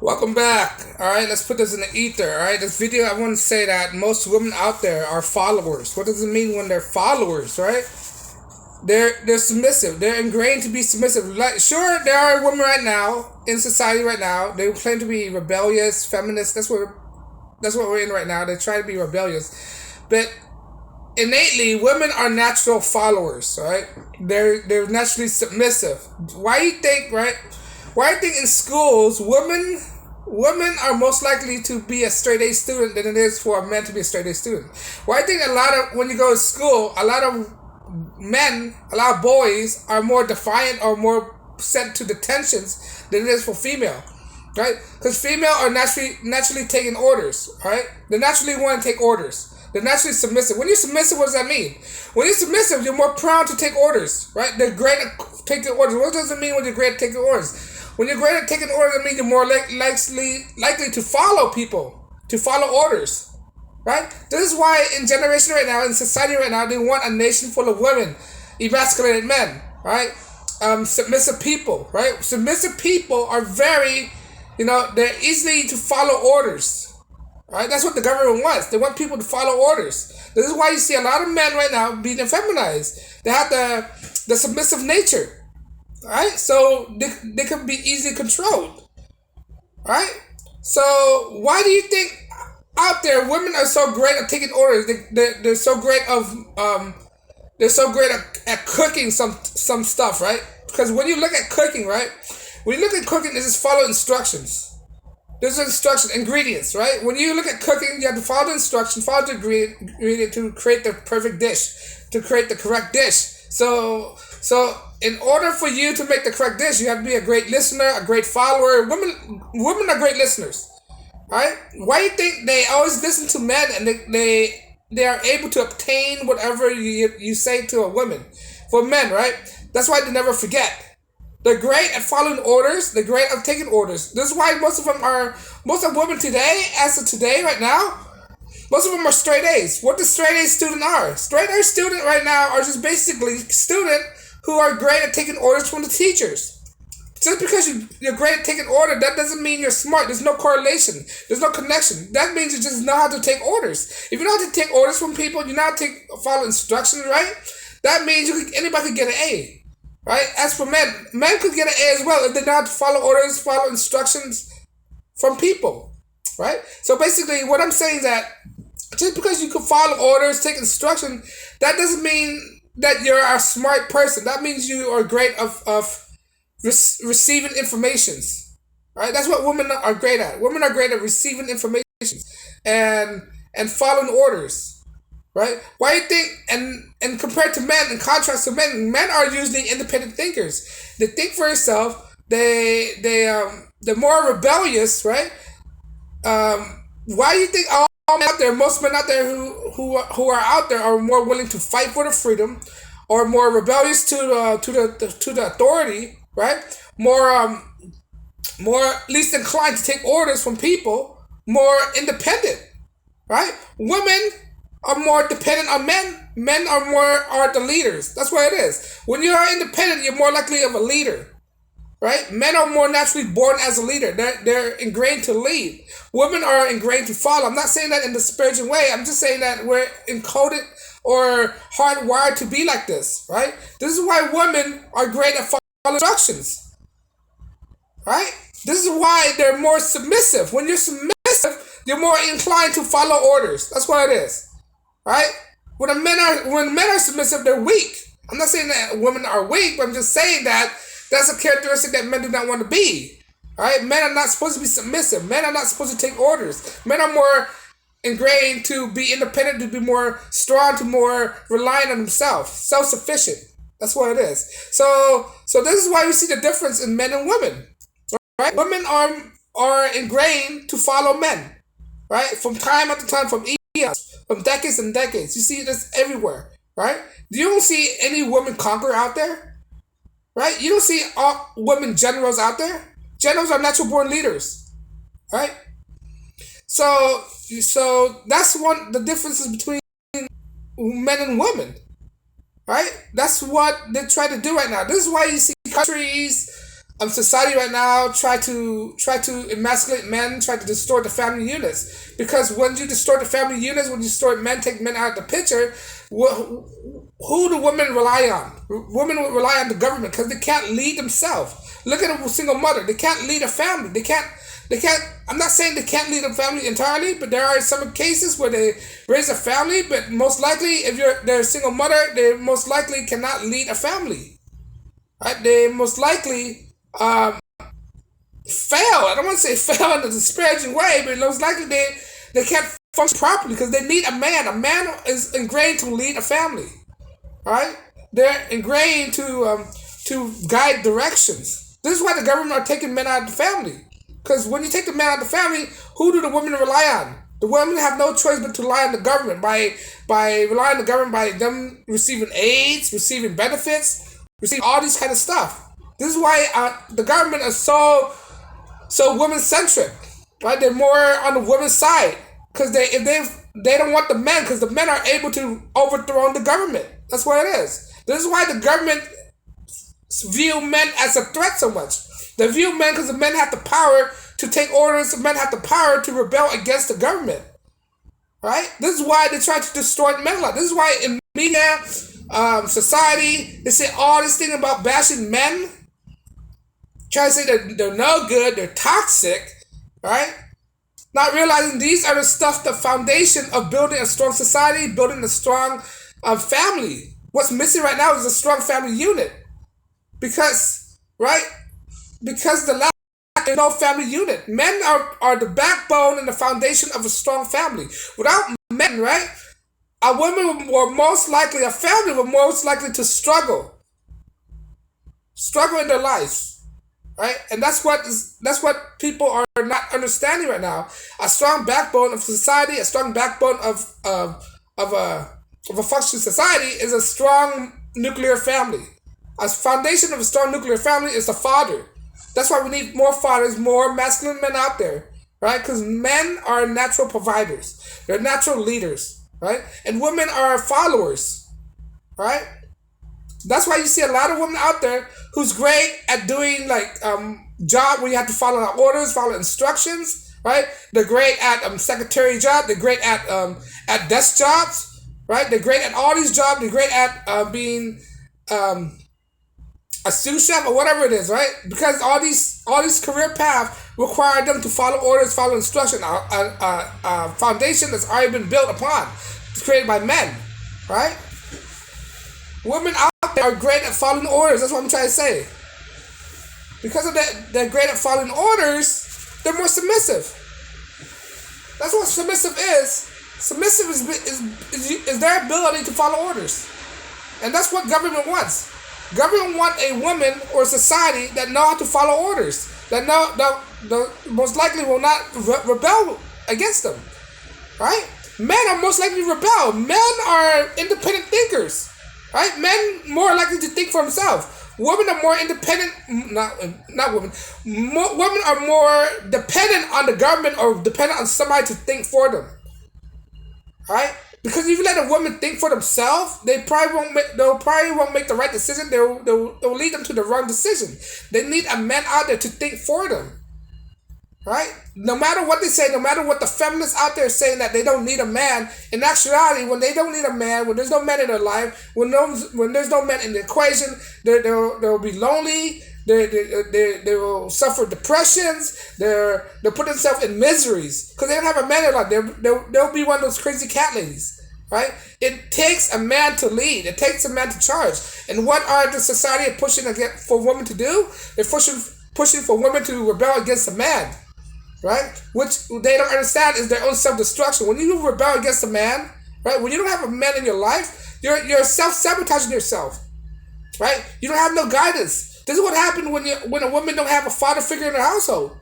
Welcome back. All right, let's put this in the ether. All right, this video, I want to say that most women out there are followers. What does it mean when they're followers, right? They're submissive. They're ingrained to be submissive. Like, sure, there are women right now in society right now. They claim to be rebellious, feminist. That's what we're in right now. They try to be rebellious, but innately, women are natural followers. Right? They're naturally submissive. Why do you think? Right? Why do you think in schools women are most likely to be a straight A student than it is for a man to be a straight A student? Why do you think a lot of when you go to school, a lot of men, a lot of boys are more defiant or more sent to detentions than it is for female, right? Because female are naturally taking orders, right? They naturally want to take orders. They're naturally submissive. When you're submissive, what does that mean? When you're submissive, you're more prone to take orders, right? They're great at taking orders. What does it mean when you're great at taking orders? When you're great at taking orders, it means you're more likely to follow people, to follow orders. Right? This is why in generation right now, in society right now, they want a nation full of women, emasculated men, right? Submissive people, right? Submissive people are very, they're easily to follow orders, right? That's what the government wants. They want people to follow orders. This is why you see a lot of men right now being effeminized. They have the submissive nature, right? So they can be easily controlled, right? So why do you think out there women are so great at taking orders? They're so great they're so great at cooking some stuff, right? Because when you look at cooking, right? When you look at cooking, it's just follow instructions. There's instruction, ingredients, right? When you look at cooking, you have to follow the instruction, follow the ingredient to create the perfect dish, to create the correct dish. So in order for you to make the correct dish, you have to be a great listener, a great follower. Women are great listeners, right? Why do you think they always listen to men and they are able to obtain whatever you say to a woman? For men, right? That's why they never forget. They're great at following orders. They're great at taking orders. This is why most of women today, as of today, right now, most of them are straight A's. What the straight A student are? Straight A student right now are just basically students who are great at taking orders from the teachers. Just because you're great at taking order, that doesn't mean you're smart. There's no correlation. There's no connection. That means you just know how to take orders. If you know how to take orders from people, you know how to follow instructions, right? That means anybody could get an A. Right? As for men could get an A as well if they know how to follow orders, follow instructions from people. Right? So basically, what I'm saying is that just because you can follow orders, take instruction, that doesn't mean that you're a smart person. That means you are great of receiving informations. Right? That's what women are great at. Women are great at receiving information and following orders. Right? Why do you think, and compared to men, in contrast to men are usually independent thinkers. They think for themselves. They're more rebellious, right? Why do you think all men out there, most men out there who are out there are more willing to fight for the freedom, or more rebellious to the authority, right? More least inclined to take orders from people, more independent, right? Women are more dependent on men. Men are the leaders. That's what it is. When you are independent, you're more likely of a leader, right? Men are more naturally born as a leader. They're ingrained to lead. Women are ingrained to follow. I'm not saying that in the disparaging way. I'm just saying that we're encoded or hardwired to be like this, right? This is why women are great at following instructions, right? This is why they're more submissive. When you're submissive, you're more inclined to follow orders. That's what it is. Right? When men are submissive, they're weak. I'm not saying that women are weak, but I'm just saying that that's a characteristic that men do not want to be. Right? Men are not supposed to be submissive. Men are not supposed to take orders. Men are more ingrained to be independent, to be more strong, to more reliant on themselves, self-sufficient. That's what it is. So this is why we see the difference in men and women. Right? Women are ingrained to follow men. Right? From time after time, from eons. From decades and decades. You see this everywhere, right? You don't see any women conqueror out there, right? You don't see all women generals out there. Generals are natural born leaders, right? So that's the differences between men and women, right? That's what they try to do right now. This is why you see countries society right now try to emasculate men, try to distort the family units. Because when you distort the family units, when you distort men, take men out of the picture, who do women rely on? Women will rely on the government because they can't lead themselves. Look at a single mother; they can't lead a family. They can't. They can't. I'm not saying they can't lead a family entirely, but there are some cases where they raise a family. But most likely, if they're a single mother, they most likely cannot lead a family. Right? They most likely fail. I don't want to say fail in a disparaging way, but most likely they can't function properly because they need a man. A man is ingrained to lead a family, right? They're ingrained to guide directions. This is why the government are taking men out of the family. Because when you take the men out of the family, who do the women rely on? The women have no choice but to rely on the government by relying on the government by them receiving aids, receiving benefits, receiving all these kind of stuff. This is why the government is so women centric, right? They're more on the women's side because they don't want the men because the men are able to overthrow the government. That's what it is. This is why the government view men as a threat so much. They view men because the men have the power to take orders. The men have the power to rebel against the government, right? This is why they try to destroy men a lot. This is why in media, society, they say all this thing about bashing men. Try to say that they're no good, they're toxic, right? Not realizing these are the foundation of building a strong society, building a strong family. What's missing right now is a strong family unit. Because, right? Because the lack of no family unit. Men are the backbone and the foundation of a strong family. Without men, right? A woman will most likely, a family will most likely to struggle in their lives. Right, and that's what people are not understanding right now. A strong backbone of society, a strong backbone of a functioning society is a strong nuclear family. A foundation of a strong nuclear family is the father. That's why we need more fathers, more masculine men out there, right? Because men are natural providers, they're natural leaders, right? And women are followers, right? That's why you see a lot of women out there who's great at doing like job where you have to follow orders, follow instructions, right? They're great at secretary job. They're great at desk jobs, right? They're great at all these jobs. They're great at being a sous chef or whatever it is, right? Because all these career paths require them to follow orders, follow instruction. A foundation that's already been built upon, it's created by men, right? Women out there are great at following orders. That's what I'm trying to say. Because of that, they're great at following orders. They're more submissive. That's what submissive is. Submissive is their ability to follow orders, and that's what government wants. Government want a woman or a society that know how to follow orders. That most likely will not rebel against them. Right? Men are most likely to rebel. Men are independent thinkers. Right? Men more likely to think for themselves. Women are more independent. Not women. Women are more dependent on the government or dependent on somebody to think for them. Right? Because if you let a woman think for themselves, they'll probably won't make the right decision. They'll lead them to the wrong decision. They need a man out there to think for them. Right? No matter what they say, no matter what the feminists out there saying that they don't need a man, in actuality, when they don't need a man, when there's no man in their life, when there's no man in the equation, they'll be lonely. They will suffer depressions. They'll put themselves in miseries because they don't have a man in their life. They'll be one of those crazy cat ladies. Right? It takes a man to lead. It takes a man to charge. And what are the society pushing for women to do? They're pushing for women to rebel against a man. Right? Which they don't understand is their own self-destruction. When you rebel against a man, right? When you don't have a man in your life, you're self-sabotaging yourself. Right? You don't have no guidance. This is what happened when a woman don't have a father figure in the household.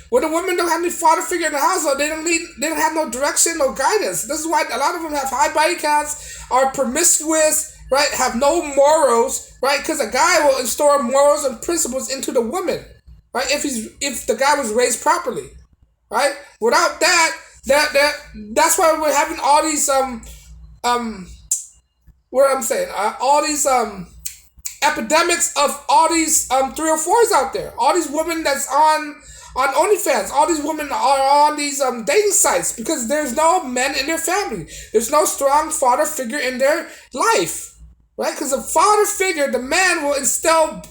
When a woman don't have any father figure in the household, they don't have no direction, no guidance. This is why a lot of them have high body counts, are promiscuous, right? Have no morals, right? Because a guy will install morals and principles into the woman. Right? If the guy was raised properly, right? Without that's why we're having all these what I'm saying, all these epidemics of all these 304s out there. All these women that's on OnlyFans. All these women are on these dating sites because there's no men in their family. There's no strong father figure in their life, right? Because the father figure, the man will instill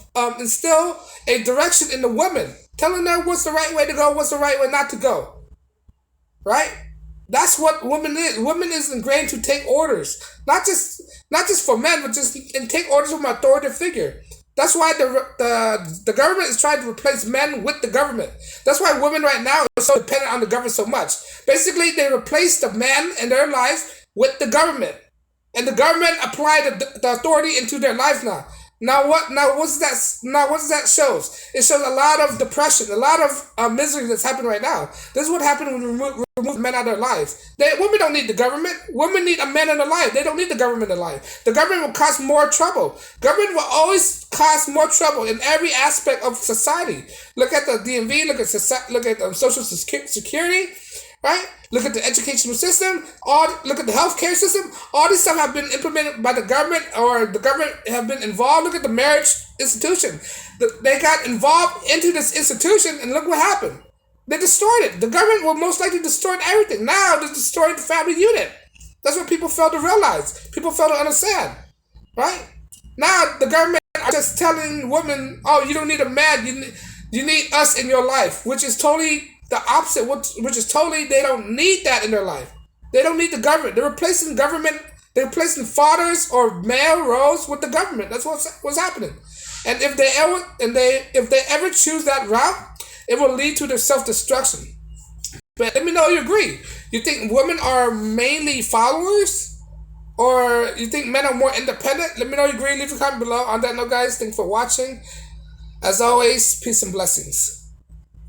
a direction in the woman, telling her what's the right way to go, what's the right way not to go, right? That's what woman is. Woman is ingrained to take orders, not just for men, but just and take orders from an authoritative figure. That's why the government is trying to replace men with the government. That's why women right now are so dependent on the government so much. Basically, they replace the men in their life with the government, and the government apply the authority into their life now. Now what? Now what's that? Now what does that shows? It shows a lot of depression, a lot of misery that's happening right now. This is what happened when we remove men out of their lives. Women don't need the government. Women need a man in their life. They don't need the government in their life. The government will cause more trouble. Government will always cause more trouble in every aspect of society. Look at the DMV. Look at Social Security. Right? Look at the educational system. Look at the healthcare system. All these stuff have been implemented by the government, or the government have been involved. Look at the marriage institution. They got involved into this institution, and look what happened. They destroyed it. The government will most likely destroy everything. Now they're destroying the family unit. That's what people fail to realize. People fail to understand. Right? Now the government are just telling women, "Oh, you don't need a man. You need us in your life," which is totally the opposite, which is totally, they don't need that in their life. They don't need the government. They're replacing government. They're replacing fathers or male roles with the government. That's what's happening. And if they ever choose that route, it will lead to their self-destruction. But let me know you agree. You think women are mainly followers, or you think men are more independent? Let me know you agree. Leave a comment below. On that note, guys, thanks for watching. As always, peace and blessings.